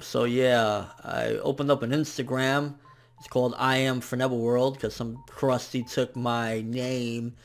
So yeah, I opened up an Instagram. It's called I am ForneverWorld because some crusty took my name.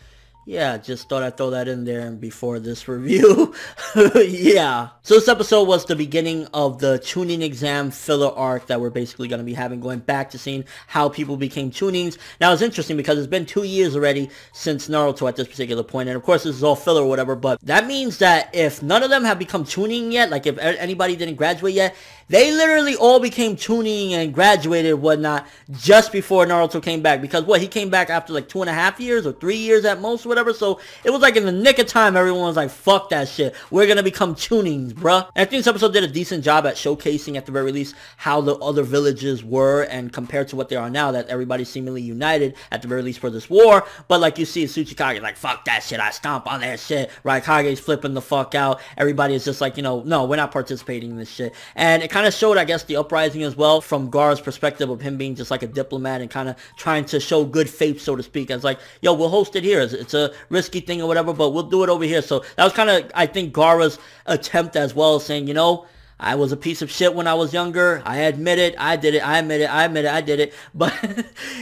Yeah, just thought I'd throw that in there before this review. Yeah. So this episode was the beginning of the Chunin exam filler arc that we're basically going to be having, going back to seeing how people became Chunins. Now, it's interesting because it's been 2 years already since Naruto at this particular point, and of course this is all filler or whatever, but that means that if none of them have become Chunin yet, like if anybody didn't graduate yet, they literally all became Chunin and graduated and whatnot just before Naruto came back. Because what, he came back after like 2.5 years or 3 years at most, or whatever. So it was like in the nick of time, everyone was like, fuck that shit. We're gonna become Chunins, bruh. And I think this episode did a decent job at showcasing, at the very least, how the other villages were and compared to what they are now, that everybody's seemingly united, at the very least, for this war. But like you see, Tsuchikage like, fuck that shit, I stomp on that shit. Raikage's flipping the fuck out. Everybody is just like, you know, no, we're not participating in this shit. And it kind of showed, I guess, the uprising as well from Gaara's perspective of him being just like a diplomat and kind of trying to show good faith, so to speak, as like, yo, we'll host it here. It's a risky thing or whatever, but we'll do it over here. So that was kind of, I think, Gaara's attempt as well, saying, you know, I was a piece of shit when I was younger. I admit it. I did it. I admit it. I admit it. I did it. But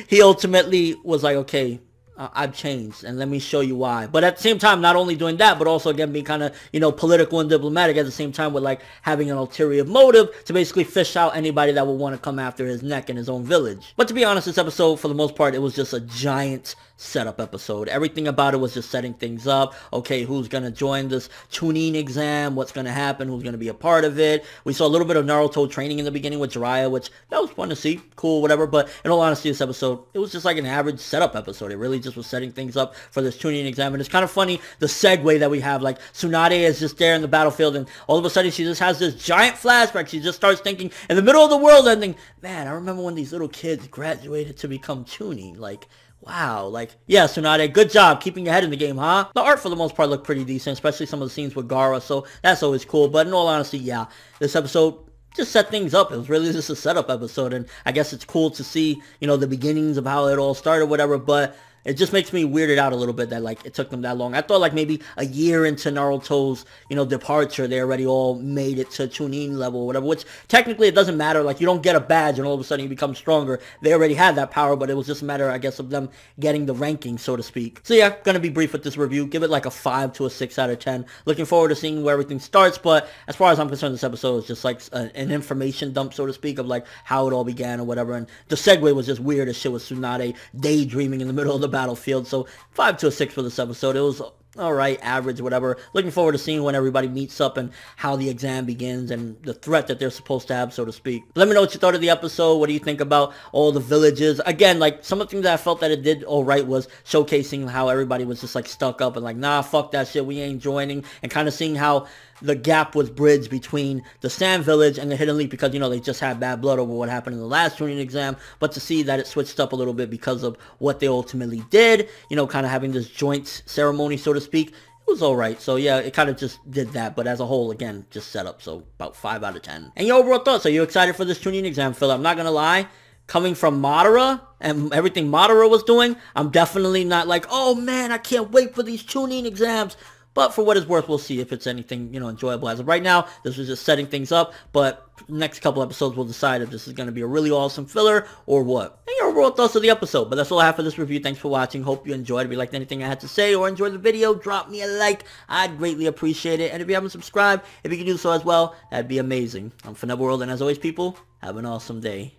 he ultimately was like, okay, I've changed, and let me show you why. But at the same time, not only doing that, but also, again, being kind of, you know, political and diplomatic at the same time, with like having an ulterior motive to basically fish out anybody that would want to come after his neck in his own village. But to be honest, this episode, for the most part, it was just a giant setup episode. Everything about it was just setting things up. Okay, who's gonna join this Chunin exam? What's gonna happen? Who's gonna be a part of it? We saw a little bit of Naruto training in the beginning with Jiraiya, which that was fun to see. Cool, whatever. But in all honesty, this episode, it was just like an average setup episode. It really just was setting things up for this Chunin exam. And it's kind of funny, the segue that we have. Like, Tsunade is just there in the battlefield, and all of a sudden she just has this giant flashback. She just starts thinking, in the middle of the world ending, man, I remember when these little kids graduated to become Chunin. Like, wow, like, yeah, Tsunade, good job keeping your head in the game, huh? The art, for the most part, looked pretty decent, especially some of the scenes with Gaara, so that's always cool. But in all honesty, yeah, this episode just set things up. It was really just a setup episode, and I guess it's cool to see, you know, the beginnings of how it all started, whatever, but it just makes me weirded out a little bit that, like, it took them that long. I thought, like, maybe a year into Naruto's, you know, departure, they already all made it to Chunin level or whatever, which technically it doesn't matter. Like, you don't get a badge and all of a sudden you become stronger. They already had that power, but it was just a matter, I guess, of them getting the ranking, so to speak. So yeah, gonna be brief with this review. Give it like a 5 to a 6 out of 10. Looking forward to seeing where everything starts, but as far as I'm concerned, this episode is just like an information dump, so to speak, of like how it all began or whatever, and the segue was just weird as shit with Tsunade daydreaming in the middle of the battlefield. So 5 to a 6 for this episode. It was alright, average, whatever. Looking forward to seeing when everybody meets up and how the exam begins and the threat that they're supposed to have, so to speak. Let me know what you thought of the episode. What do you think about all the villages? Again, like, some of the things that I felt that it did alright was showcasing how everybody was just like stuck up and like, nah, fuck that shit, we ain't joining, and kind of seeing how the gap was bridged between the Sand Village and the Hidden Leaf, because, you know, they just had bad blood over what happened in the last Chunin exam, but to see that it switched up a little bit because of what they ultimately did, you know, kind of having this joint ceremony, so to speak, it was alright. So yeah, it kind of just did that, but as a whole, again, just set up, so about 5 out of 10. And your overall thoughts, are you excited for this Chunin exam, Phil? I'm not gonna lie, coming from Madara and everything Madara was doing, I'm definitely not like, oh man, I can't wait for these Chunin exams. But for what it's worth, we'll see if it's anything, you know, enjoyable. As of right now, this was just setting things up. But next couple episodes, we'll decide if this is going to be a really awesome filler or what. And your overall thoughts of the episode. But that's all I have for this review. Thanks for watching. Hope you enjoyed. If you liked anything I had to say or enjoyed the video, drop me a like. I'd greatly appreciate it. And if you haven't subscribed, if you could do so as well, that'd be amazing. I'm ForneverWorld, and as always, people, have an awesome day.